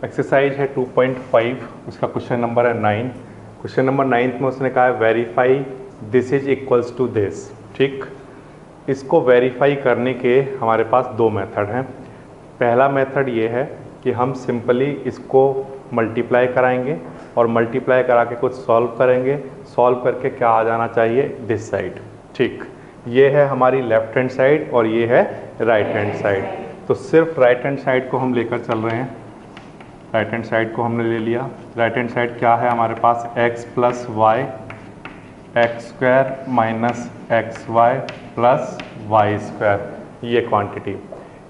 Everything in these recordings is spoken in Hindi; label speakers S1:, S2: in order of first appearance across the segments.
S1: एक्सरसाइज है 2.5, उसका क्वेश्चन नंबर है 9। क्वेश्चन नंबर 9 में उसने कहा है verify this is equals to this. ठीक, इसको वेरीफाई करने के हमारे पास दो मेथड हैं। पहला मेथड ये है कि हम सिंपली इसको मल्टीप्लाई कराएंगे और मल्टीप्लाई करा के कुछ सॉल्व करेंगे। सॉल्व करके क्या आ जाना चाहिए, दिस साइड। ठीक, ये है हमारी लेफ्ट हैंड साइड और ये है राइट हैंड साइड। तो सिर्फ राइट हैंड साइड को हम लेकर चल रहे हैं। राइट हैंड साइड को हमने ले लिया। राइट हैंड साइड क्या है हमारे पास, x plus y x square minus x y plus y square, ये क्वांटिटी।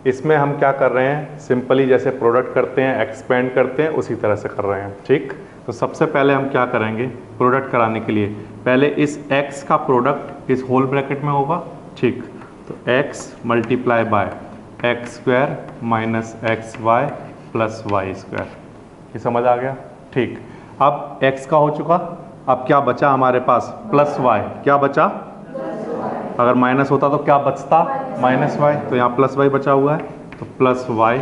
S1: इसमें हम क्या कर रहे हैं, सिंपली जैसे प्रोडक्ट करते हैं, एक्सपेंड करते हैं, उसी तरह से कर रहे हैं। ठीक, तो सबसे पहले हम क्या करेंगे, प्रोडक्ट कराने के लिए पहले इस x का प्रोडक्ट इस होल ब्रैकेट में होगा। ठीक, तो x multiply by x square minus x y plus y square, ये समझ आ गया। ठीक, अब x का हो चुका, अब क्या बचा हमारे पास, प्लस y। क्या बचा, अगर माइनस होता तो क्या बचता, माइनस y, तो यहाँ प्लस y बचा हुआ है, तो प्लस y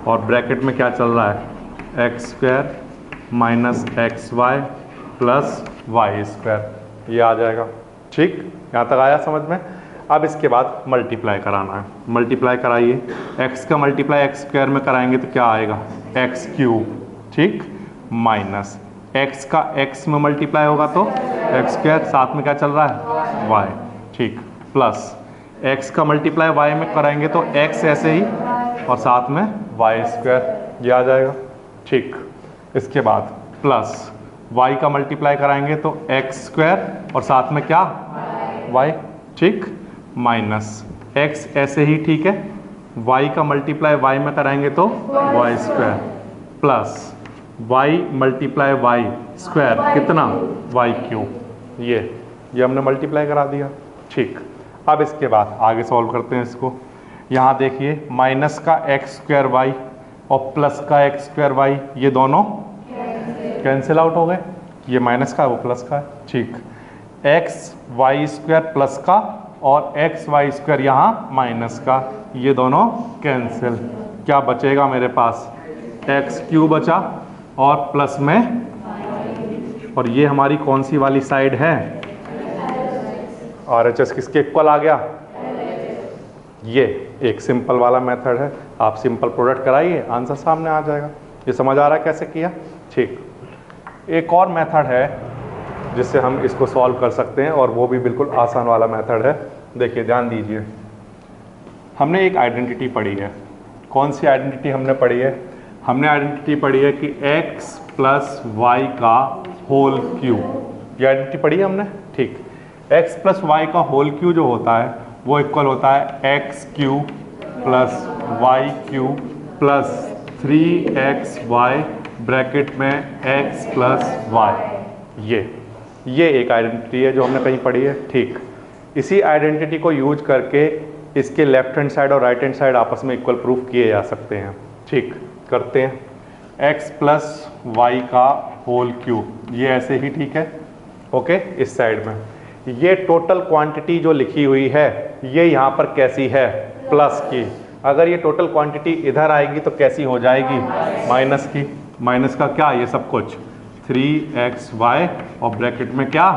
S1: और ब्रैकेट में क्या चल रहा है, x square minus x y plus y square, ये आ जाएगा। ठीक, यहाँ तक आया समझ में। अब इसके बाद मल्टीप्लाई कराना है, मल्टीप्लाई कराइए। x का मल्टीप्लाई एक्स स्क्वायर में कराएंगे तो क्या आएगा, एक्स क्यूब। ठीक, माइनस x का x में मल्टीप्लाई होगा तो एक्स स्क्वायर, साथ में क्या चल रहा है, y। ठीक, प्लस x का मल्टीप्लाई y में कराएंगे तो x ऐसे ही और साथ में y स्क्वायर, ये आ जाएगा। ठीक, इसके बाद प्लस y का मल्टीप्लाई कराएंगे तो एक्स स्क्वायर और साथ में क्या, y। ठीक, माइनस x ऐसे ही, ठीक है, y का मल्टीप्लाई y में कराएंगे तो y square plus y multiply y square कितना, y क्यूब। ये हमने मल्टीप्लाई करा दिया। ठीक, अब इसके बाद आगे सॉल्व करते हैं इसको। यहाँ देखिए माइनस का एक्स स्क्वायर वाई और प्लस का एक्स स्क्वायर वाई, ये दोनों कैंसिल आउट हो गए। ये माइनस का है, वो प्लस का है। ठीक, एक्स वाई स्क्वायर प्लस का और एक्स वाई स्क्वायर यहाँ माइनस का, ये दोनों कैंसिल। क्या बचेगा मेरे पास, एक्स क्यूब बचा और प्लस में, और ये हमारी कौन सी वाली साइड है, RHS किसके इक्वल आ गया, ये एक सिंपल वाला मेथड है। आप सिंपल प्रोडक्ट कराइए, आंसर सामने आ जाएगा। ये समझ आ रहा है कैसे किया। ठीक, एक और मेथड है जिससे हम इसको सॉल्व कर सकते हैं और वो भी बिल्कुल आसान वाला मेथड है। देखिए ध्यान दीजिए, हमने एक आइडेंटिटी पढ़ी है। कौन सी आइडेंटिटी हमने पढ़ी है, हमने आइडेंटिटी पढ़ी है कि x प्लस वाई का होल क्यूब, ये आइडेंटिटी पढ़ी है हमने। ठीक, x प्लस वाई का होल क्यूब जो होता है वो इक्वल होता है x cube plus y cube plus 3xy bracket में x प्लस वाई। ये एक आइडेंटिटी है जो हमने कहीं पढ़ी है। ठीक, इसी आइडेंटिटी को यूज करके इसके लेफ्ट हैंड साइड और राइट हैंड साइड आपस में इक्वल प्रूफ किए जा सकते हैं। ठीक, करते हैं। x प्लस वाई का होल क्यूब, ये ऐसे ही, ठीक है, ओके। इस साइड में ये टोटल क्वांटिटी जो लिखी हुई है ये यहाँ पर कैसी है, प्लस की। अगर ये टोटल क्वांटिटी इधर आएगी तो कैसी हो जाएगी, माइनस की। माइनस का क्या, ये सब कुछ 3xy और ब्रैकेट में क्या,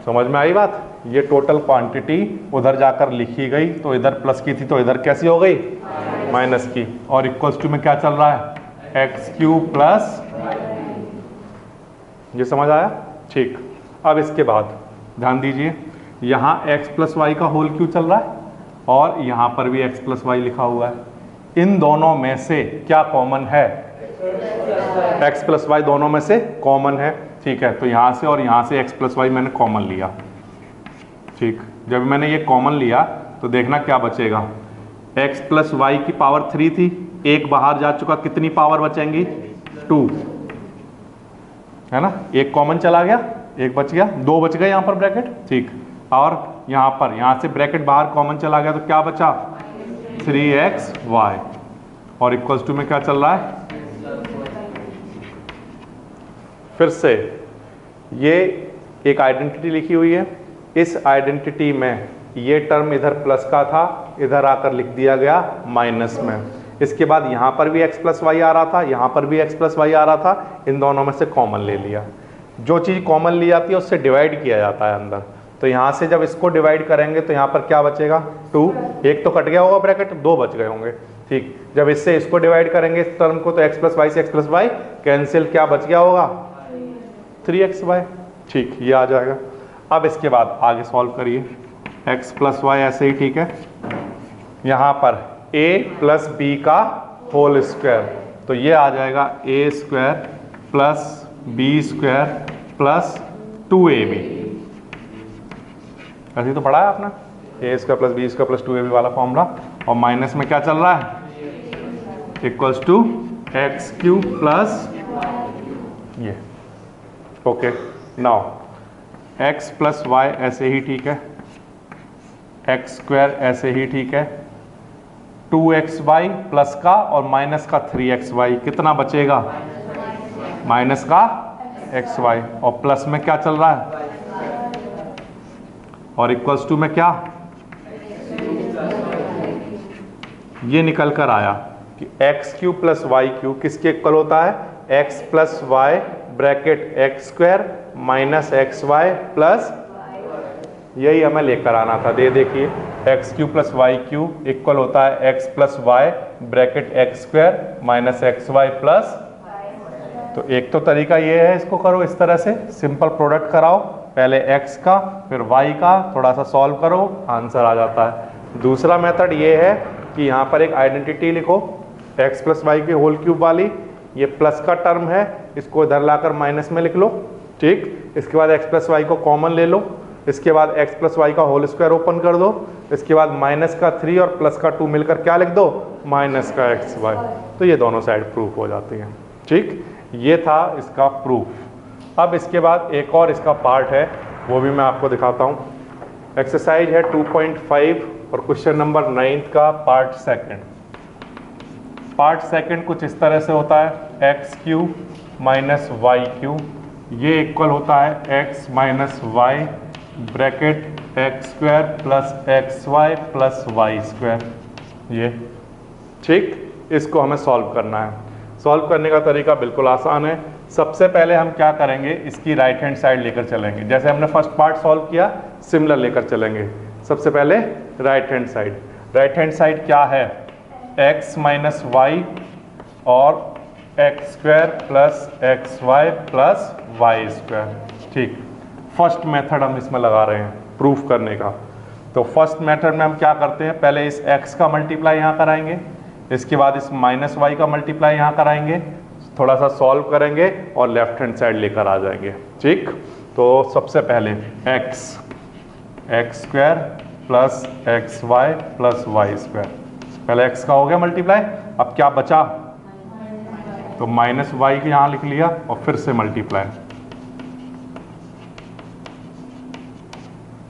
S1: समझ में आई बात। ये टोटल क्वांटिटी उधर जाकर लिखी गई तो इधर प्लस की थी तो इधर कैसी हो गई, माइनस की। और इक्वल्स टू में क्या चल रहा है, एक्स क्यूब प्लस, ये समझ आया। ठीक, अब इसके बाद ध्यान दीजिए, यहाँ x प्लस वाई का होल क्यूब चल रहा है और यहाँ पर भी x प्लस वाई लिखा हुआ है। इन दोनों में से क्या कॉमन है, x प्लस वाई दोनों में से कॉमन है। ठीक है, तो यहाँ से और यहाँ से x प्लस वाई मैंने कॉमन लिया। ठीक, जब मैंने ये कॉमन लिया तो देखना क्या बचेगा, x प्लस वाई की पावर 3 थी, एक बाहर जा चुका, कितनी पावर बचेंगी, 2, है ना। एक कॉमन चला गया, एक बच गया, 2 बच गए यहाँ पर ब्रैकेट। ठीक, और यहाँ पर, यहाँ से ब्रैकेट बाहर कॉमन चला गया तो क्या बचा, 3xy और इक्वल्स टू में क्या चल रहा है, फिर से ये एक आइडेंटिटी लिखी हुई है। इस आइडेंटिटी में ये टर्म इधर प्लस का था, इधर आकर लिख दिया गया माइनस में। इसके बाद यहाँ पर भी x प्लस वाई आ रहा था, यहाँ पर भी x प्लस वाई आ रहा था, इन दोनों में से कॉमन ले लिया। जो चीज़ कॉमन ली जाती है उससे डिवाइड किया जाता है अंदर, तो यहाँ से जब इसको डिवाइड करेंगे तो यहाँ पर क्या बचेगा 2, एक तो कट गया होगा ब्रैकेट, 2 बच गए होंगे। ठीक, जब इससे इसको डिवाइड करेंगे इस टर्म को, तो x प्लस वाई से x प्लस वाई कैंसिल, क्या बच गया होगा 3xy। ठीक, ये आ जाएगा। अब इसके बाद आगे सॉल्व करिए, x प्लस वाई ऐसे ही ठीक है, यहाँ पर a प्लस बी का होल स्क्वायर, तो ये आ जाएगा a square plus b square plus 2ab। ऐसे ही तो पढ़ा है आपने, a square plus b square plus 2ab वाला फॉर्मूला, और माइनस में क्या चल रहा है equals to x cube plus ये। Okay, now x plus y ऐसे ही ठीक है, एक्स स्क्वायर ऐसे ही ठीक है, 2xy प्लस का और माइनस का 3xy, कितना बचेगा माइनस का xy, और प्लस में क्या चल रहा है और इक्वल्स टू में क्या, ये निकल कर आया कि x cube plus y cube किसके इक्वल होता है, x plus y bracket x square minus x y plus, यही हमें लेकर आना था। देखिए x cube plus y cube equal होता है x plus y bracket x square minus x y plus, तो एक तो तरीका ये है, इसको करो इस तरह से, सिंपल प्रोडक्ट कराओ, पहले x का फिर y का, थोड़ा सा सॉल्व करो, आंसर आ जाता है। दूसरा मेथड ये है कि यहाँ पर एक आइडेंटिटी लिखो x प्लस वाई के होल क्यूब वाली, ये प्लस का टर्म है, इसको इधर लाकर माइनस में लिख लो। ठीक, इसके बाद x प्लस वाई को कॉमन ले लो, इसके बाद x प्लस वाई का होल स्क्वायर ओपन कर दो, इसके बाद माइनस का 3 और प्लस का 2 मिलकर क्या लिख दो माइनस का एक्स वाई, तो ये दोनों साइड प्रूफ हो जाती हैं। ठीक, ये था इसका प्रूफ। अब इसके बाद एक और इसका पार्ट है, वो भी मैं आपको दिखाता हूँ। एक्सरसाइज है 2.5 और क्वेश्चन नंबर 9 का पार्ट सेकंड। पार्ट सेकंड कुछ इस तरह से होता है, x cube minus y cube, ये इक्वल होता है x minus y bracket x square plus x y plus y square, ये। ठीक, इसको हमें सॉल्व करना है। सॉल्व करने का तरीका बिल्कुल आसान है। सबसे पहले हम क्या करेंगे, इसकी राइट हैंड साइड लेकर चलेंगे, जैसे हमने फर्स्ट पार्ट सॉल्व किया सिमिलर लेकर चलेंगे। सबसे पहले right hand side, right hand side क्या है, x माइनस वाई और x square plus x y plus y square. ठीक, फर्स्ट मेथड हम इसमें लगा रहे हैं प्रूफ करने का। तो फर्स्ट मेथड में हम क्या करते हैं, पहले इस x का मल्टीप्लाई यहाँ कराएंगे, इसके बाद इस माइनस वाई का मल्टीप्लाई यहाँ कराएंगे, थोड़ा सा सॉल्व करेंगे और लेफ्ट हैंड साइड लेकर आ जाएंगे। ठीक, तो सबसे पहले x square plus x y plus y square, पहले x का हो गया मल्टीप्लाई, अब क्या बचा, तो माइनस वाई के यहाँ लिख लिया और फिर से मल्टीप्लाई।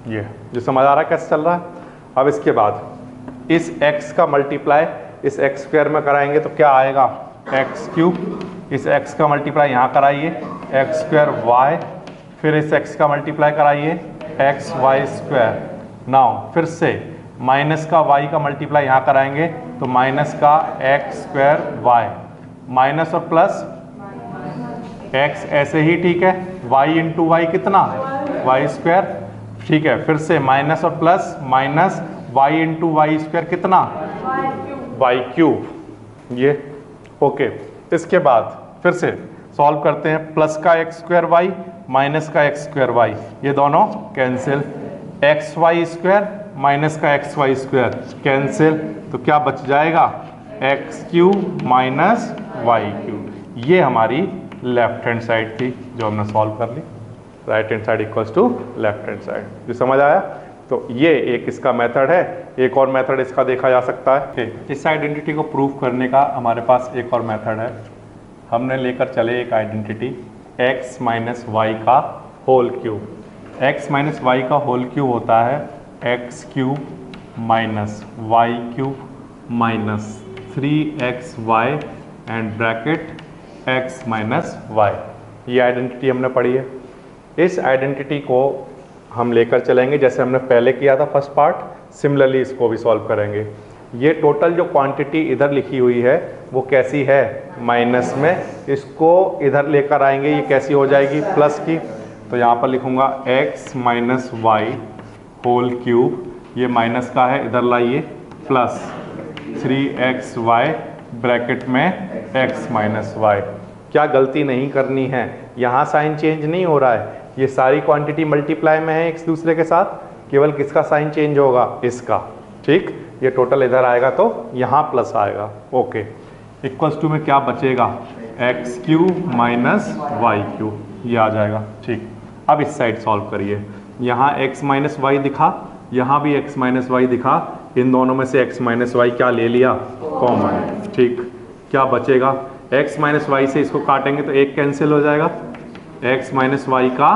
S1: ये समझ आ रहा है कैसे चल रहा है। अब इसके बाद इस x का मल्टीप्लाई इस एक्स स्क्वायर में कराएंगे तो क्या आएगा, एक्स क्यूब, इस x का मल्टीप्लाई यहाँ कराइए एक्स स्क्वायर वाई, फिर इस x का मल्टीप्लाई कराइए एक्स वाई स्क्वायर। नाउ फिर से माइनस का y का मल्टीप्लाई यहाँ कराएंगे तो माइनस का एक्स स्क्वायर वाई, माइनस और प्लस x ऐसे ही ठीक है, y इंटू वाई कितना वाई स्क्वायर, ठीक है, फिर से माइनस और plus minus y into y square कितना वाई क्यूब, ये। ओके, इसके बाद फिर से सॉल्व करते हैं, प्लस का एक्स स्क्वायर वाई माइनस का एक्स स्क्वायर वाई, ये दोनों cancel, x y square minus का एक्स वाई स्क्वायर कैंसिल, तो क्या बच जाएगा x cube minus y cube. ये हमारी लेफ्ट हैंड साइड थी जो हमने सॉल्व कर ली, right hand side equals to left hand side. जो समझ आया, तो ये एक इसका मेथड है। एक और मेथड इसका देखा जा सकता है, इस आइडेंटिटी को प्रूव करने का हमारे पास एक और मेथड है। हमने लेकर चले एक आइडेंटिटी x माइनस वाई का whole cube, x minus y का होल क्यूब होता है x cube minus y cube minus 3xy and bracket x minus y. ये आइडेंटिटी हमने पढ़ी है। इस आइडेंटिटी को हम लेकर चलेंगे जैसे हमने पहले किया था फर्स्ट पार्ट, सिमिलरली इसको भी सॉल्व करेंगे। ये टोटल जो क्वांटिटी इधर लिखी हुई है वो कैसी है, माइनस में, इसको इधर लेकर आएंगे, ये कैसी हो जाएगी, प्लस की। तो यहाँ पर लिखूँगा x minus y whole cube, ये माइनस का है, इधर लाइए, प्लस 3xy ब्रैकेट में x माइनस वाई। क्या गलती नहीं करनी है, यहाँ साइन चेंज नहीं हो रहा है, ये सारी क्वांटिटी मल्टीप्लाई में है एक दूसरे के साथ, केवल किसका साइन चेंज होगा, इसका। ठीक, ये टोटल इधर आएगा तो यहाँ प्लस आएगा। ओके, इक्वल्स टू में क्या बचेगा, x cube minus y cube, ये आ जाएगा। ठीक, अब इस साइड सॉल्व करिए, यहाँ x माइनस वाई दिखा, यहाँ भी x माइनस वाई दिखा, इन दोनों में से x माइनस वाई क्या ले लिया, कॉमन। ठीक, क्या बचेगा, x माइनस वाई से इसको काटेंगे तो एक कैंसिल हो जाएगा, x माइनस वाई का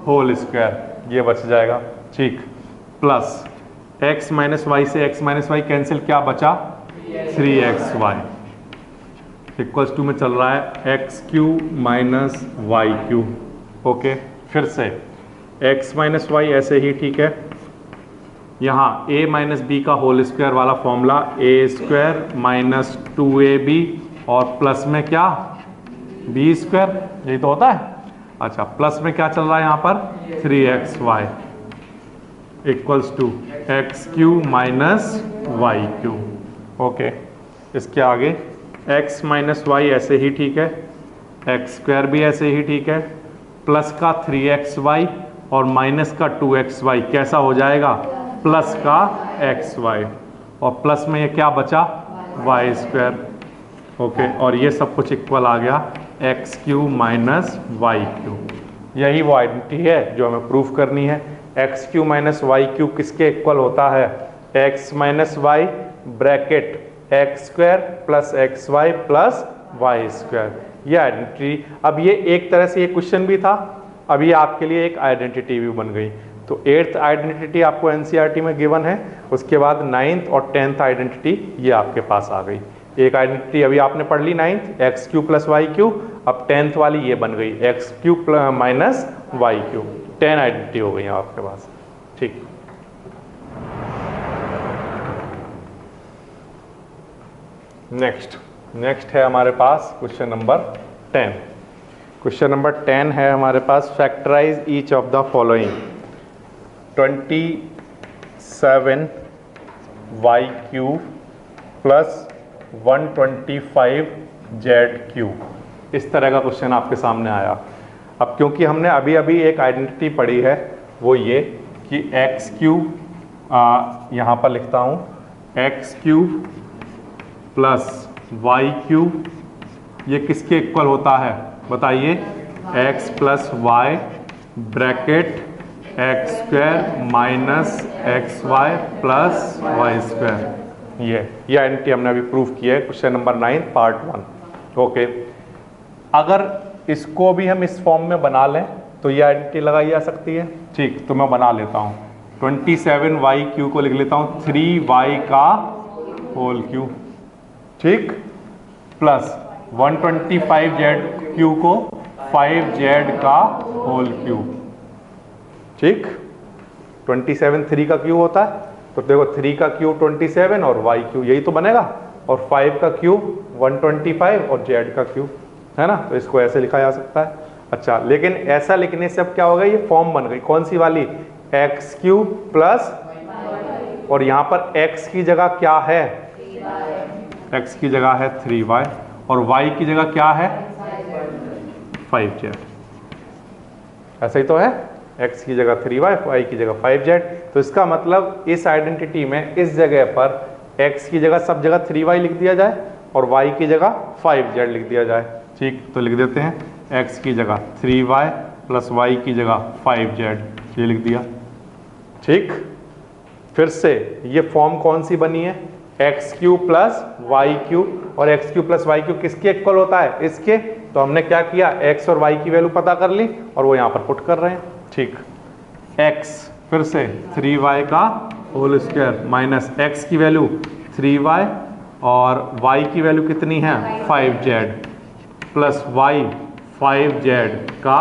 S1: होल स्क्वायर, ये बच जाएगा। ठीक, प्लस x माइनस वाई से x माइनस वाई कैंसिल, क्या बचा, 3xy इक्वल्स टू में चल रहा है x cube minus y cube. Okay, फिर से x माइनस वाई ऐसे ही, ठीक है। यहाँ a माइनस बी का होल स्क्वायर वाला फॉर्मूला, ए स्क्वायर माइनस 2ab और प्लस में क्या, बी स्क्वायर, यही तो होता है। अच्छा, प्लस में क्या चल रहा है यहाँ पर, 3xy equals to x cube minus y cube. Okay, इसके आगे x माइनस वाई ऐसे ही, ठीक है, एक्स स्क्वायर भी ऐसे ही, ठीक है, प्लस का 3xy और माइनस का 2xy कैसा हो जाएगा, प्लस का xy, और प्लस में ये क्या बचा, वाई स्क्वायर। ओके, और ये सब कुछ इक्वल आ गया x cube minus y cube. यही वो आइडेंटिटी है जो हमें प्रूफ करनी है। X cube minus y cube किसके इक्वल होता है, x minus y bracket x square plus x y plus y square, ये आइडेंटिटी। अब ये एक तरह से ये क्वेश्चन भी था, अब ये आपके लिए एक आइडेंटिटी भी बन गई। तो 8th आइडेंटिटी आपको एनसीईआरटी में गिवन है, उसके बाद 9th और 10th आइडेंटिटी ये आपके पास आ गई। एक आइडेंटिटी अभी आपने पढ़ ली 9th, x cube plus y cube, अब 10th वाली ये बन गई x cube minus y cube. 10 identity हो गई है आपके पास। ठीक, नेक्स्ट है हमारे पास क्वेश्चन नंबर 10। क्वेश्चन नंबर 10 है हमारे पास, factorise each of the following 27 y cube plus 125 z cube. इस तरह का क्वेश्चन आपके सामने आया। अब क्योंकि हमने अभी अभी एक आइडेंटिटी पढ़ी है, वो ये कि एक्स क्यूब, यहाँ पर लिखता हूँ, x cube plus y cube, ये किसके इक्वल होता है बताइए, x plus y bracket x square minus x y plus y square. ये आइडेंटिटी हमने अभी प्रूव किया है, क्वेश्चन नंबर 9 पार्ट 1। ओके, अगर इसको भी हम इस फॉर्म में बना लें तो ये आइडेंटिटी लगाई जा सकती है। ठीक, तो मैं बना लेता हूँ, 27 वाई क्यू को लिख लेता हूँ 3y का होल क्यू, ठीक, प्लस 125 जेड क्यू को 5 जेड का होल क्यू। ठीक, 27 3 का क्यू होता है, तो देखो 3 का क्यूब 27 और y क्यूब, यही तो बनेगा, और 5 का क्यूब 125 और z का क्यूब, है ना। तो इसको ऐसे लिखा जा सकता है। अच्छा, लेकिन ऐसा लिखने से अब क्या होगा, ये फॉर्म बन गई कौन सी वाली, एक्स क्यूब प्लस, और यहाँ पर x की जगह क्या है, x की जगह है 3y और y की जगह क्या है 5z। ऐसा ही तो है, x की जगह 3y, y की जगह 5z। तो इसका मतलब इस आइडेंटिटी में इस जगह पर x की जगह सब जगह 3y लिख दिया जाए और y की जगह 5z लिख दिया जाए। ठीक, तो लिख देते हैं x की जगह 3y प्लस y की जगह 5z, ये लिख दिया। ठीक, फिर से ये फॉर्म कौन सी बनी है, x cube plus y cube, और x cube plus y cube किसके इक्वल होता है, इसके। तो हमने क्या किया, एक्स और वाई की वैल्यू पता कर ली और वो यहाँ पर पुट कर रहे हैं। ठीक, एक्स फिर से 3y का होल स्क्वायर माइनस एक्स की वैल्यू 3y और y की वैल्यू कितनी है 5z प्लस y 5z का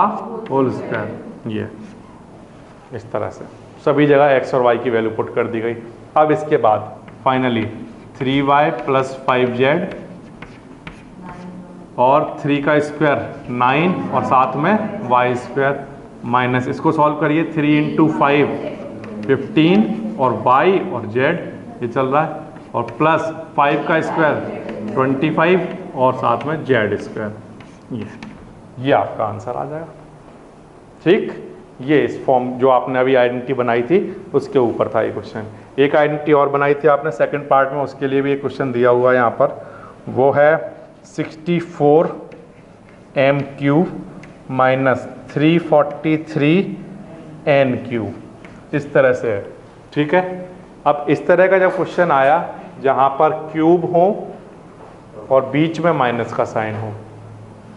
S1: होल स्क्वायर। ये इस तरह से सभी जगह x और y की वैल्यू पुट कर दी गई। अब इसके बाद फाइनली 3y प्लस 5z और 3 का स्क्वायर 9 और साथ में y स्क्वायर माइनस, इसको सॉल्व करिए, 3 इंटू 5 15 और y और z ये चल रहा है, और प्लस 5 का स्क्वायर 25 और साथ में z स्क्वायर। ये आपका आंसर आ जाएगा। ठीक, ये इस फॉर्म जो आपने अभी आइडेंटिटी बनाई थी उसके ऊपर था ये क्वेश्चन। एक आइडेंटिटी और बनाई थी आपने सेकंड पार्ट में, उसके लिए भी एक क्वेश्चन दिया हुआ है यहाँ पर, वो है 64 m cube minus 343 n cube, इस तरह से है। ठीक है, अब इस तरह का जब क्वेश्चन आया जहाँ पर क्यूब हो और बीच में माइनस का साइन हो,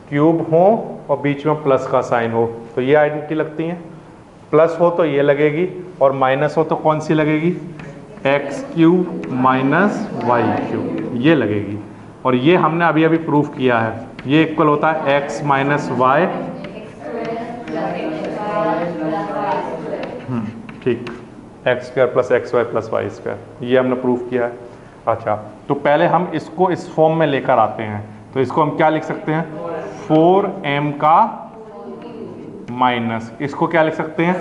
S1: क्यूब हो और बीच में प्लस का साइन हो, तो ये आइडेंटिटी लगती है। प्लस हो तो ये लगेगी और माइनस हो तो कौन सी लगेगी, x cube minus y cube, ये लगेगी। और ये हमने अभी अभी प्रूफ किया है, ये इक्वल होता है एक्स माइनस वाई। ठीक, x square plus x y plus y square, ये हमने प्रूफ किया है। अच्छा, तो पहले हम इसको इस फॉर्म में लेकर आते हैं, तो इसको हम क्या लिख सकते हैं, 4m का माइनस, इसको क्या लिख सकते हैं,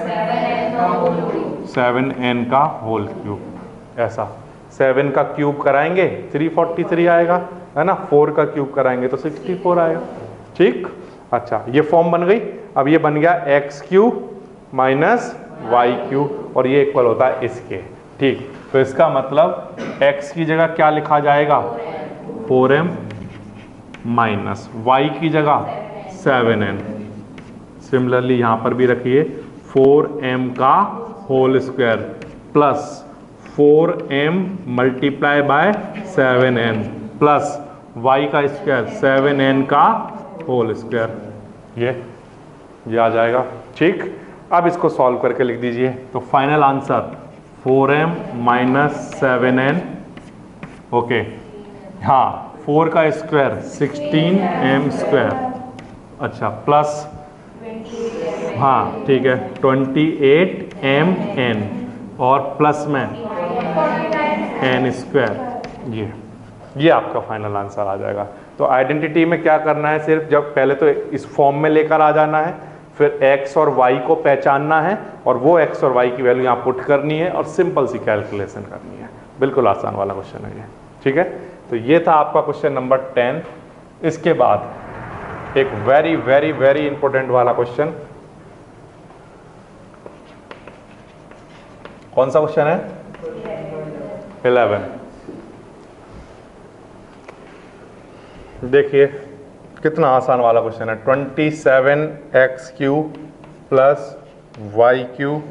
S1: 7n का होल क्यूब। ऐसा 7 का क्यूब कराएंगे 343 आएगा, है ना, 4 का क्यूब कराएंगे तो 64 आएगा। ठीक, अच्छा, ये फॉर्म बन गई। अब ये बन गया x cube minus y cube और ये इक्वल होता है इसके। ठीक, तो इसका मतलब x की जगह क्या लिखा जाएगा, 4m माइनस y की जगह 7n। सिमिलरली यहाँ पर भी रखिए 4m का whole square plus 4m multiply by 7n plus y का स्क्वायर 7n का होल स्क्वायर, ये आ जाएगा। ठीक, अब इसको सॉल्व करके लिख दीजिए, तो final answer 4m minus 7n। Okay, हाँ, 4 का स्क्वायर 16m स्क्वायर, अच्छा, प्लस, हाँ ठीक है, 28mn और प्लस में n स्क्वायर, ये आपका फाइनल आंसर आ जाएगा। तो आइडेंटिटी में क्या करना है, सिर्फ जब पहले तो इस फॉर्म में लेकर आ जाना है, फिर x और y को पहचानना है और वो x और y की वैल्यू यहाँ पुट करनी है और सिंपल सी कैलकुलेशन करनी है। बिल्कुल आसान वाला क्वेश्चन है ये। ठीक है, तो ये था आपका क्वेश्चन नंबर 10। इसके बाद एक वेरी वेरी वेरी इंपॉर्टेंट वाला क्वेश्चन, कौन सा क्वेश्चन है, 11। देखिए कितना आसान वाला क्वेश्चन है। 27x cube plus y cube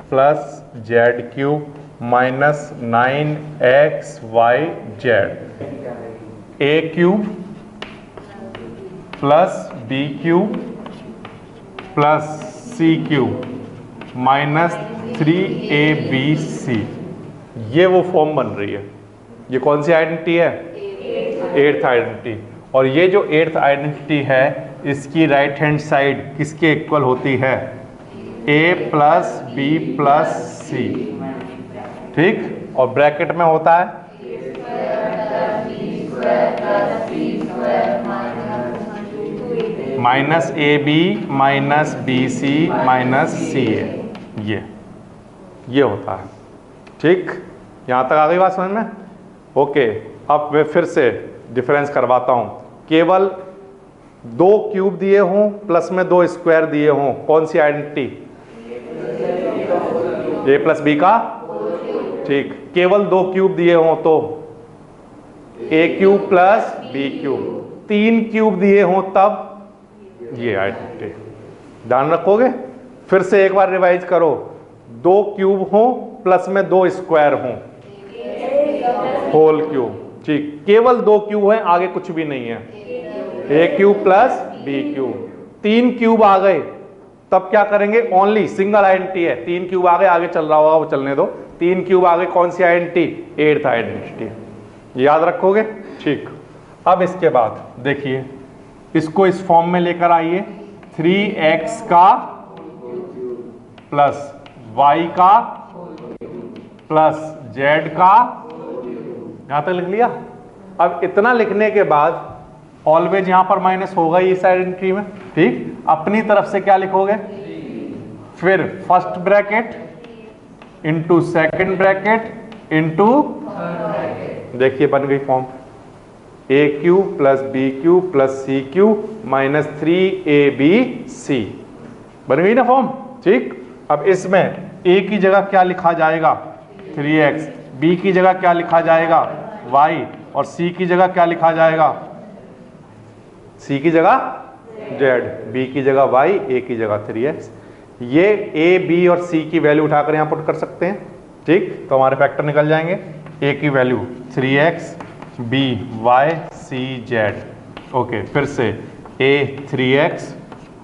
S1: plus z cube minus 9xyz, a cube plus b cube plus c cube minus 3abc, ये वो फॉर्म बन रही है। ये कौन सी आइडेंटिटी है, 8th आइडेंटिटी। और ये जो 8th आइडेंटिटी है इसकी राइट हैंड साइड किसके इक्वल होती है, a plus b plus c. ठीक, और ब्रैकेट में होता है minus a b minus b c minus c a, ये होता है। ठीक, यहाँ तक आ गई बात समझ में। ओके, अब मैं फिर से डिफरेंस करवाता हूँ। केवल 2 क्यूब दिए हों प्लस में 2 स्क्वायर दिए हों, कौन सी आइडेंटिटी, ए प्लस बी का। ठीक, केवल 2 क्यूब दिए हों तो a cube plus b cube, 3 cube दिए हों तब ये आइडेंटिटी। ध्यान रखोगे, फिर से एक बार रिवाइज करो। 2 क्यूब हों प्लस में 2 स्क्वायर हों, होल क्यूब। ठीक, केवल 2 क्यूब हैं, आगे कुछ भी नहीं है, a cube plus b cube. 3 cube आ गए तब क्या करेंगे, ओनली सिंगल आइडेंटिटी है, 3 क्यूब आ गए, आगे चल रहा होगा वो चलने दो। 3 क्यूब आ गए, कौन सी आइडेंटिटी, 8th आइडेंटिटी, याद रखोगे। ठीक, अब इसके बाद देखिए, इसको इस फॉर्म में लेकर आइए, 3x का प्लस y का प्लस z का, यहाँ तक लिख लिया। अब इतना लिखने के बाद ऑलवेज यहाँ पर माइनस होगा ही इस आइडेंटिटी में, ठीक। अपनी तरफ से क्या लिखोगे, फिर first bracket into second bracket into, देखिए बन गई form, a cube plus b cube plus c cube minus 3ab c, बन गई ना फॉर्म, ठीक। अब इसमें a की जगह क्या लिखा जाएगा 3x, b की जगह क्या लिखा जाएगा y, और c की जगह क्या लिखा जाएगा, c की जगह z, b की जगह y, a की जगह 3x। ये a, b और c की वैल्यू उठाकर यहाँ पुट कर सकते हैं, ठीक। तो हमारे फैक्टर निकल जाएंगे, a की value 3x, b y, c z, okay. फिर से a 3x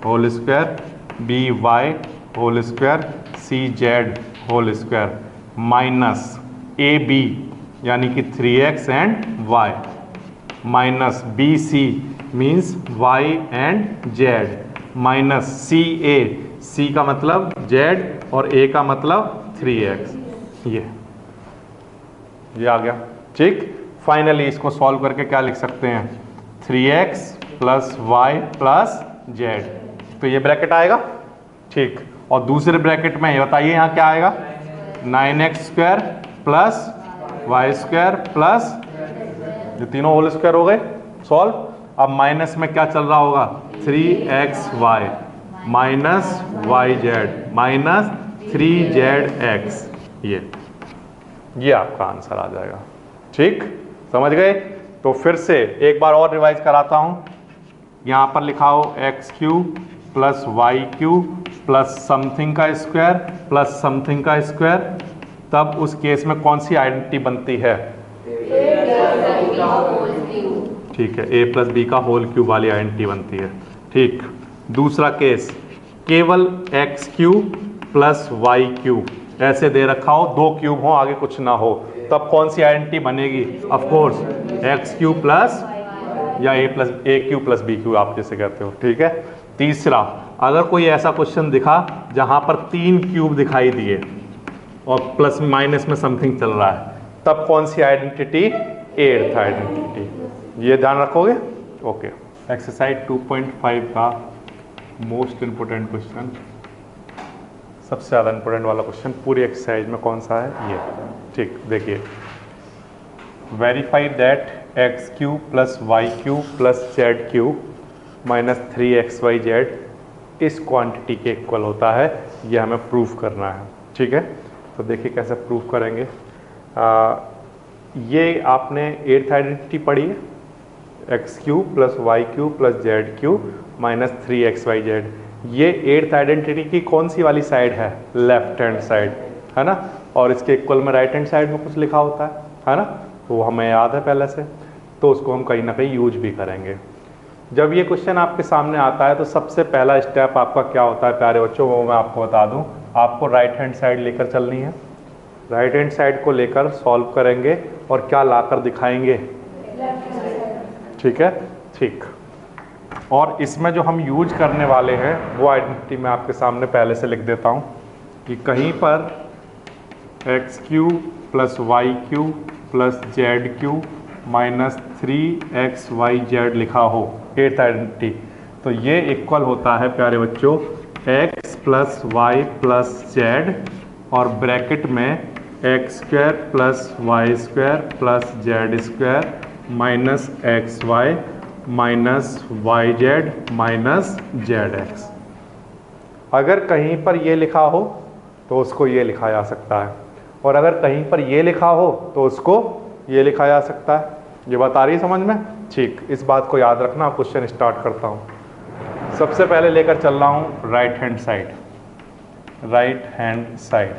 S1: whole square, b y whole square, c z whole square minus a b यानी कि 3x and y minus b c means y and z minus c a, c का मतलब z और a का मतलब 3x, ये आ गया, ठीक। फाइनली इसको सॉल्व करके क्या लिख सकते हैं 3x plus y plus z, तो ये ब्रैकेट आएगा, ठीक। और दूसरे ब्रैकेट में ये बताइए यहाँ क्या आएगा 9x square plus y square plus, ये तीनों होल स्क्वायर हो गए, सॉल्व। अब माइनस में क्या चल रहा होगा 3xy minus yz minus 3zx, ये आपका आंसर आ जाएगा, ठीक। समझ गए। तो फिर से एक बार और रिवाइज कराता हूँ, यहाँ पर लिखा हो x cube plus y cube plus something का स्क्वायर प्लस समथिंग का स्क्वायर, तब उस केस में कौन सी आइडेंटिटी बनती है, ठीक है, a प्लस बी का होल क्यूब वाली आइडेंटिटी बनती है, ठीक। दूसरा केस केवल x cube plus y cube ऐसे दे रखा हो, दो क्यूब हो आगे कुछ ना हो, तब कौन सी आइडेंटिटी बनेगी, of course x cube plus या ए क्यू प्लस बी क्यू आप जैसे कहते हो, ठीक है। तीसरा, अगर कोई ऐसा क्वेश्चन दिखा जहां पर 3 क्यूब दिखाई दिए और प्लस माइनस में समथिंग चल रहा है, तब कौन सी आइडेंटिटी, एट्थ आइडेंटिटी, ये ध्यान रखोगे, ओके। एक्सरसाइज 2.5 का मोस्ट इंपोर्टेंट क्वेश्चन, सबसे ज़्यादा इंपोर्टेंट वाला क्वेश्चन पूरी एक्सरसाइज में कौन सा है, ये, ठीक। देखिए, verify that x cube plus y cube plus z cube minus 3xyz इस क्वांटिटी के इक्वल होता है, ये हमें प्रूफ करना है, ठीक है। तो देखिए कैसे प्रूफ करेंगे। ये आपने एट्थ आइडेंटिटी पढ़ी है, x cube plus y cube plus z cube minus 3xyz, ये एट्थ आइडेंटिटी की कौन सी वाली साइड है, लेफ्ट हैंड साइड, है ना। और इसके इक्वल में राइट हैंड साइड में कुछ लिखा होता है ना, तो वो हमें याद है पहले से, तो उसको हम कहीं ना कहीं यूज भी करेंगे। जब ये क्वेश्चन आपके सामने आता है तो सबसे पहला स्टेप आपका क्या होता है प्यारे बच्चों, वो मैं आपको बता दूं, आपको राइट हैंड साइड लेकर चलनी है, राइट हैंड साइड को लेकर सॉल्व करेंगे और क्या लाकर दिखाएंगे, ठीक है, ठीक। और इसमें जो हम यूज करने वाले हैं वो आइडेंटिटी मैं आपके सामने पहले से लिख देता हूँ कि कहीं पर x cube plus y cube plus z cube minus 3xyz लिखा हो, एट्थ आइडेंटिटी, तो ये इक्वल होता है प्यारे बच्चों x plus y plus z और ब्रैकेट में x square plus y square plus z square minus x y minus y z minus z x. अगर कहीं पर ये लिखा हो तो उसको ये लिखा जा सकता है, और अगर कहीं पर ये लिखा हो तो उसको ये लिखा जा सकता है। ये बात आ रही है समझ में, ठीक। इस बात को याद रखना। क्वेश्चन स्टार्ट करता हूँ। सबसे पहले लेकर चल रहा हूँ right hand side, right hand side.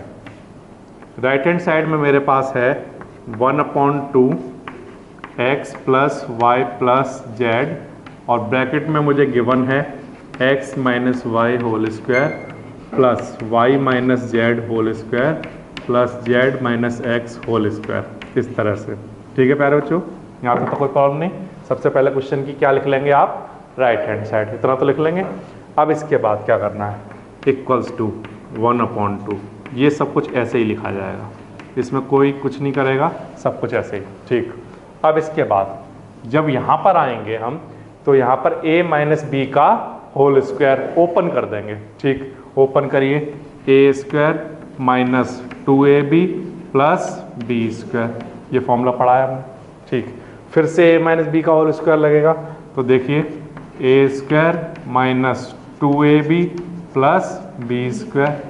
S1: Right hand side में मेरे पास है 1/2 x plus y plus z, और ब्रैकेट में मुझे गिवन है x minus y whole square plus y minus z whole square plus z minus x whole square, इस तरह से, ठीक है प्यारे बच्चों। यहाँ तक तो कोई प्रॉब्लम नहीं। सबसे पहले क्वेश्चन की क्या लिख लेंगे आप, राइट हैंड साइड, इतना तो लिख लेंगे। अब इसके बाद क्या करना है, इक्वल्स टू 1/2, ये सब कुछ ऐसे ही लिखा जाएगा, इसमें कोई कुछ नहीं करेगा, सब कुछ ऐसे ही। ठीक, अब इसके बाद जब यहाँ पर आएंगे हम, तो यहाँ पर a माइनस बी का होल स्क्वायर ओपन कर देंगे। ठीक, ओपन करिए, a square minus 2ab plus b square, ये फॉर्मूला पढ़ा है हमने। ठीक, फिर से a माइनस बी का होल स्क्वायर लगेगा, तो देखिए a square minus 2ab plus b square,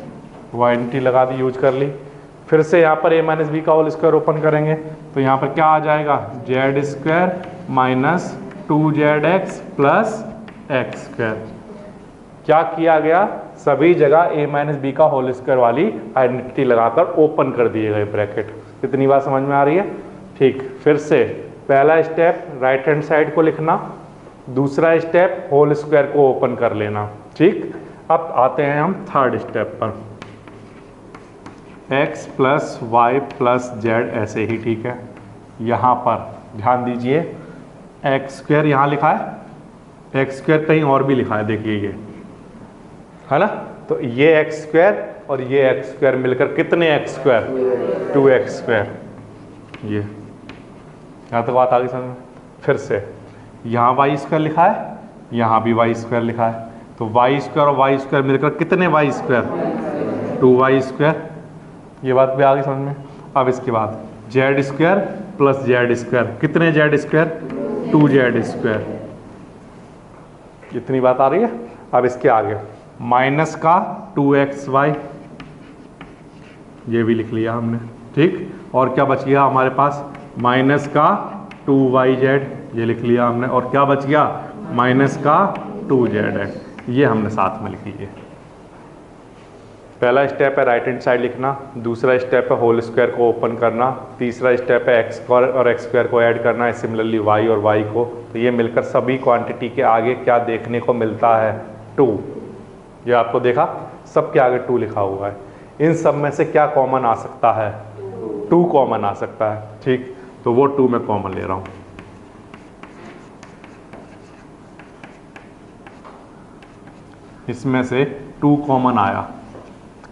S1: वाइंटी लगा दी, यूज कर ली। फिर से यहाँ पर a माइनस बी का होल स्क्वायर ओपन करेंगे, तो यहाँ पर क्या आ जाएगा, Z square minus 2zx plus x square. क्या किया गया, सभी जगह a माइनस बी का होल स्क्वायर वाली आइडेंटिटी लगाकर ओपन कर दिए गए ब्रैकेट। कितनी बात समझ में आ रही है? ठीक, फिर से पहला स्टेप राइट हैंड साइड को लिखना, दूसरा स्टेप होल स्क्वायर को ओपन कर लेना। ठीक, अब आते हैं हम थर्ड स्टेप पर, x plus y plus z, ऐसे ही। ठीक है, यहाँ पर ध्यान दीजिए, एक्स स्क्वायर यहाँ लिखा है, एक्स स्क्वायर कहीं और भी लिखा है, देखिए ये है ना, तो ये एक्स स्क्वायर और ये एक्स स्क्वायर मिलकर कितने एक्स स्क्वायर, 2x स्क्वायर। ये यहाँ तक बात आ गई समझ में। फिर से यहाँ वाई स्क्वायर लिखा है, यहाँ भी वाई स्क्वायर लिखा है, तो वाई स्क्वायर और वाई स्क्वायर मिलकर कितने वाई स्क्वायर, 2y स्क्वायर। ये बात भी आ गई समझ में। अब इसके बाद Z square plus z square, कितने जेड स्क्वायर, 2z स्क्वायर। इतनी बात आ रही है। अब इसके आगे माइनस का 2xy, ये भी लिख लिया हमने। ठीक, और क्या बच गया हमारे पास, माइनस का 2yz, ये लिख लिया हमने। और क्या बच गया, माइनस का 2zx, ये हमने साथ में लिख लिए। पहला स्टेप है राइट हैंड साइड लिखना, दूसरा स्टेप है होल स्क्वायर को ओपन करना, तीसरा स्टेप है एक्स स्क्वायर और एक्स स्क्वायर को ऐड करना है, सिमिलरली वाई और वाई को। तो ये मिलकर सभी क्वांटिटी के आगे क्या देखने को मिलता है, 2। ये आपको देखा, सब के आगे 2 लिखा हुआ है। इन सब में से क्या कॉमन आ सकता है, 2 कॉमन आ सकता है। ठीक, तो वो 2 मैं कॉमन ले रहा हूँ। इसमें से 2 कॉमन आया,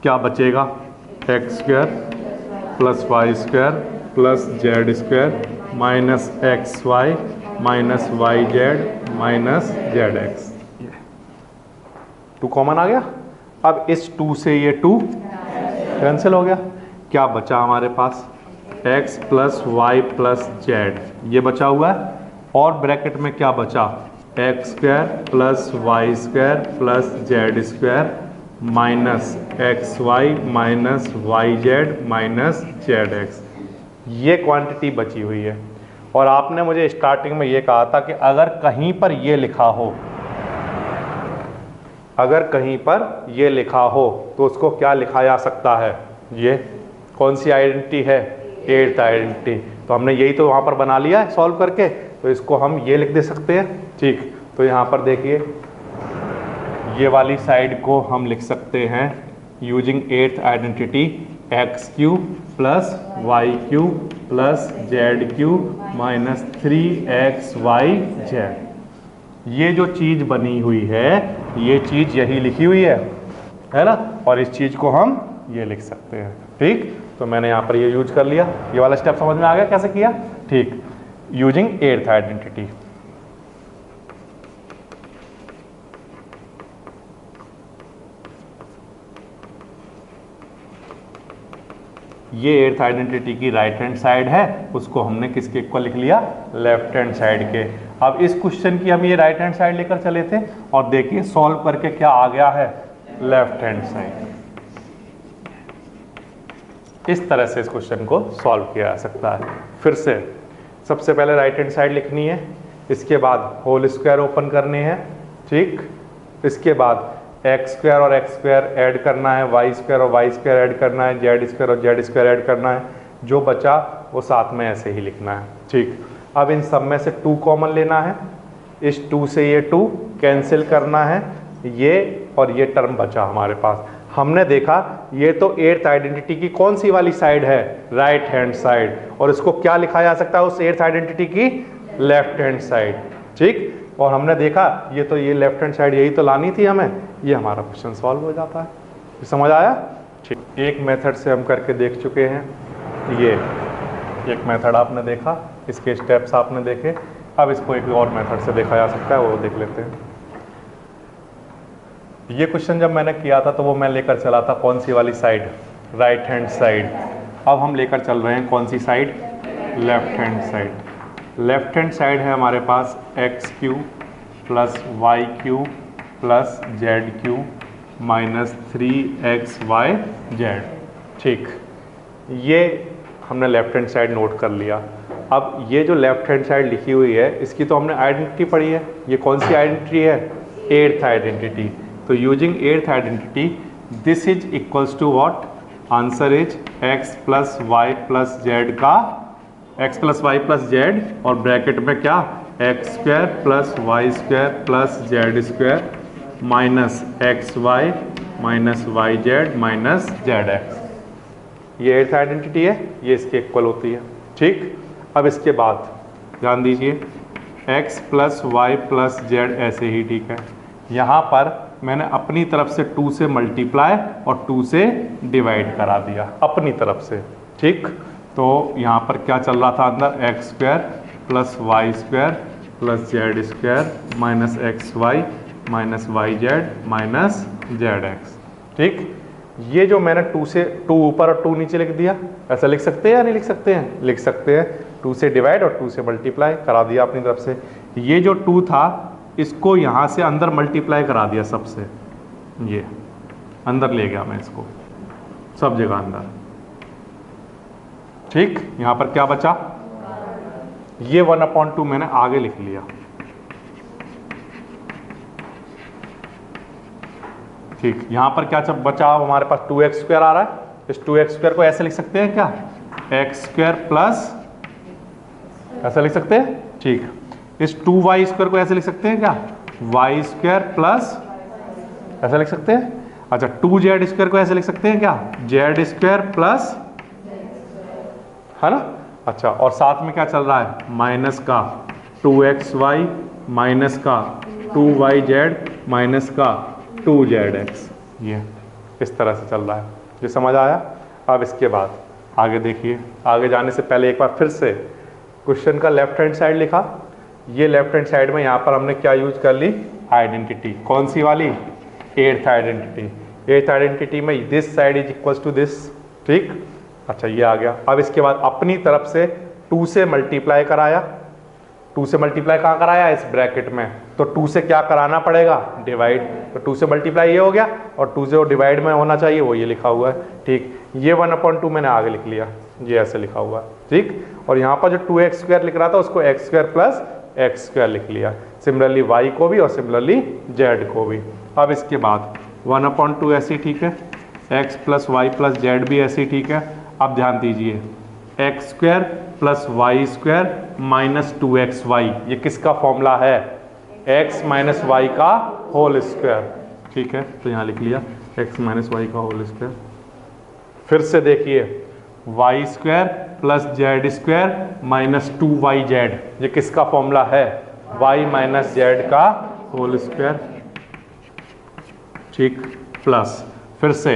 S1: क्या बचेगा, x square plus y square plus z square minus x y minus y z minus z x. 2 common आ गया। अब इस 2 से ये 2 कैंसिल हो गया, क्या बचा हमारे पास, x plus y plus z, ये बचा हुआ है। और ब्रैकेट में क्या बचा, x square plus y square plus z square minus x y minus y z minus z x. ये क्वांटिटी बची हुई है। और आपने मुझे स्टार्टिंग में ये कहा था कि अगर कहीं पर ये लिखा हो, अगर कहीं पर ये लिखा हो तो उसको क्या लिखा जा सकता है, ये कौन सी आइडेंटिटी है, 8th आइडेंटिटी। तो हमने यही तो वहाँ पर बना लिया है सॉल्व करके, तो इसको हम ये लिख दे सकते हैं। ठीक, तो यहाँ पर देखिए ये वाली साइड को हम लिख सकते हैं using 8th identity, x cube plus y cube plus z cube minus 3xy z. ये जो चीज़ बनी हुई है, ये चीज़ यही लिखी हुई है ना, और इस चीज़ को हम ये लिख सकते हैं। ठीक, तो मैंने यहाँ पर ये यूज कर लिया। ये वाला स्टेप समझ में आ गया कैसे किया। ठीक, यूजिंग 8th आइडेंटिटी। ये 8th आइडेंटिटी की राइट हैंड साइड है, उसको हमने किसके इक्वल लिख लिया, लेफ्ट हैंड साइड के। अब इस क्वेश्चन की हम ये राइट हैंड साइड लेकर चले थे और देखिए सॉल्व करके क्या आ गया है, लेफ्ट हैंड साइड। इस तरह से इस क्वेश्चन को सॉल्व किया जा सकता है। फिर से सबसे पहले राइट हैंड साइड लिखनी है, इसके बाद होल स्क्वायर ओपन करने हैं। ठीक, इसके बाद एक्स स्क्वायर और एक्स स्क्वायर ऐड करना है, वाई स्क्वायर और वाई स्क्वायर ऐड करना है, जेड स्क्वायर और जेड स्क्वायर ऐड करना है। जो बचा वो साथ में ऐसे ही लिखना है। ठीक, अब इन सब में से 2 कॉमन लेना है, इस 2 से ये 2 कैंसिल करना है, ये और ये टर्म बचा हमारे पास। हमने देखा ये तो 8th आइडेंटिटी की कौन सी वाली साइड है, राइट हैंड साइड, और इसको क्या लिखा जा सकता है उस 8th आइडेंटिटी की, लेफ्ट हैंड साइड। ठीक, और हमने देखा ये तो ये लेफ्ट हैंड साइड यही तो लानी थी हमें, ये हमारा क्वेश्चन सॉल्व हो जाता है। समझ आया। ठीक, एक मेथड से हम करके देख चुके हैं, ये एक मेथड आपने देखा, इसके स्टेप्स आपने देखे। अब इसको एक और मेथड से देखा जा सकता है, वो देख लेते हैं। ये क्वेश्चन जब मैंने किया था तो वो मैं लेकर चला था कौन सी वाली साइड, राइट हैंड साइड। अब हम लेकर चल रहे हैं कौन सी side, left hand side. Left hand side है हमारे पास x cube plus y cube plus z cube minus 3xy z. ठीक, ये हमने लेफ्ट हैंड साइड नोट कर लिया। अब ये जो लेफ्ट हैंड साइड लिखी हुई है इसकी तो हमने आइडेंटिटी पढ़ी है। ये कौन सी आइडेंटिटी है, एट्थ आइडेंटिटी। तो using eighth identity this is equals to what, answer is x plus y plus z का x plus y plus z और ब्रैकेट में क्या, x square plus y square plus z square minus x y minus y z minus z x. ये एट्थ आइडेंटिटी है, ये इसके इक्वल होती है। ठीक, अब इसके बाद ध्यान दीजिए x plus y plus z ऐसे ही ठीक है। यहाँ पर मैंने अपनी तरफ से 2 से मल्टीप्लाई और 2 से डिवाइड करा दिया अपनी तरफ से। ठीक, तो यहाँ पर क्या चल रहा था अंदर, x square plus y square plus z square minus x y minus y z minus z x. ठीक, ये जो मैंने 2 से 2 ऊपर और 2 नीचे लिख दिया, ऐसा लिख सकते हैं या नहीं लिख सकते हैं, लिख सकते हैं। 2 से डिवाइड और 2 से मल्टीप्लाई करा दिया अपनी तरफ से। ये जो 2 था इसको यहाँ से अंदर मल्टीप्लाई करा दिया सबसे, ये अंदर ले गया मैं इसको सब जगह अंदर। ठीक, यहाँ पर क्या बचा, ये 1/2 मैंने आगे लिख लिया। ठीक, यहाँ पर क्या बचा, हमारे पास 2x स्क्वायर आ रहा है। इस 2x स्क्वायर को ऐसे लिख सकते हैं क्या, एक्स स्क्वायर प्लस, ऐसा लिख सकते हैं। ठीक, इस 2y स्क्वायर को ऐसे लिख सकते हैं क्या, वाई स्क्वायर प्लस, ऐसा लिख सकते हैं। अच्छा, 2z स्क्वायर को ऐसे लिख सकते हैं क्या, जेड स्क्वायर प्लस, है ना। अच्छा, और साथ में क्या चल रहा है, माइनस का 2xy माइनस का 2yz माइनस का 2zx। ये इस तरह से चल रहा है, ये समझ आया। अब इसके बाद आगे देखिए, आगे जाने से पहले एक बार फिर से क्वेश्चन का लेफ्ट हैंड साइड लिखा। ये लेफ्ट हैंड साइड में यहाँ पर हमने क्या यूज कर ली, आइडेंटिटी। कौन सी वाली, एट्थ आइडेंटिटी। एट्थ आइडेंटिटी में this side is equals to this. ठीक, अच्छा ये आ गया। अब इसके बाद अपनी तरफ से 2 से मल्टीप्लाई कराया। 2 से मल्टीप्लाई कहाँ कराया, इस ब्रैकेट में। तो 2 से क्या कराना पड़ेगा, डिवाइड। तो 2 से मल्टीप्लाई ये हो गया और 2 से वो डिवाइड में होना चाहिए, वो ये लिखा हुआ है। ठीक, ये 1/2 मैंने आगे लिख लिया, ये ऐसे लिखा हुआ है। ठीक, और यहाँ पर जो 2x स्क्वायर लिख रहा था उसको x square plus x square लिख लिया। सिमिलरली y को भी और सिमिलरली z को भी। अब इसके बाद 1/2 ऐसे ही ठीक है, x plus y plus z भी ऐसे ही ठीक है। अब ध्यान दीजिए, x square plus y square minus 2xy, ये किसका फॉर्मूला है, x माइनस वाई का होल स्क्वायर। ठीक है, तो यहाँ लिख लिया x माइनस वाई का होल स्क्वायर। फिर से देखिए, y square plus z square minus 2yz, ये किसका फॉर्मूला है, y माइनस जेड का होल स्क्वायर। ठीक, प्लस फिर से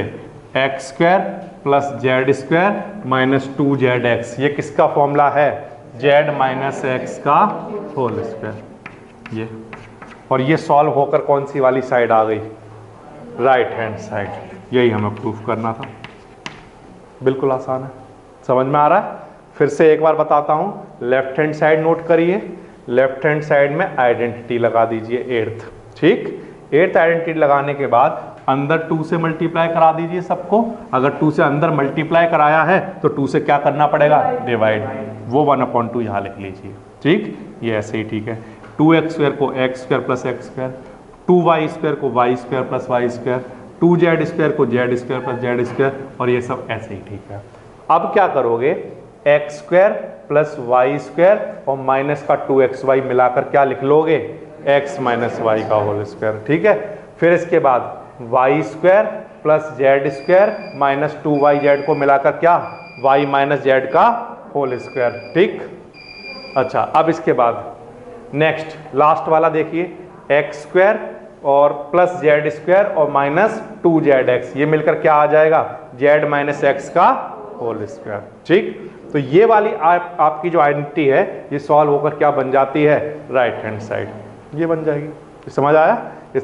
S1: x square plus z square minus 2zx, ये किसका फॉर्मूला है, z माइनस एक्स का होल स्क्वायर। ये और ये सॉल्व होकर कौन सी वाली साइड आ गई, राइट हैंड साइड। यही हमें प्रूफ करना था। बिल्कुल आसान है, समझ में आ रहा है। फिर से एक बार बताता हूँ, लेफ्ट हैंड साइड नोट करिए। लेफ्ट हैंड साइड में आइडेंटिटी लगा दीजिए एट्थ। ठीक, एट्थ आइडेंटिटी लगाने के बाद अंदर 2 से मल्टीप्लाई करा दीजिए सबको। अगर 2 से अंदर मल्टीप्लाई कराया है तो 2 से क्या करना पड़ेगा, डिवाइड। वो 1/2 यहाँ लिख लीजिए। ठीक, ये ऐसे ही ठीक है। 2x स्क्वायर को x square plus x square, 2y square को y square plus y square, 2z square को z square plus z square, और ये सब ऐसे ही ठीक है। अब क्या करोगे, x square plus y square और माइनस का 2xy मिलाकर क्या लिख लोगे, x माइनस वाई का होल स्क्वायर। ठीक है, फिर इसके बाद y square plus z square minus 2yz को मिलाकर क्या, y माइनस जेड का होल स्क्वायर। ठीक, अच्छा अब इसके बाद नेक्स्ट लास्ट वाला देखिए, एक्स स्क्वायर और प्लस जेड स्क्वायर और माइनस 2zx, ये मिलकर क्या आ जाएगा, z माइनस एक्स का होल स्क्वायर। ठीक, तो ये वाली आपकी जो आइडेंटिटी है ये सॉल्व होकर क्या बन जाती है, राइट हैंड साइड ये बन जाएगी। समझ आया?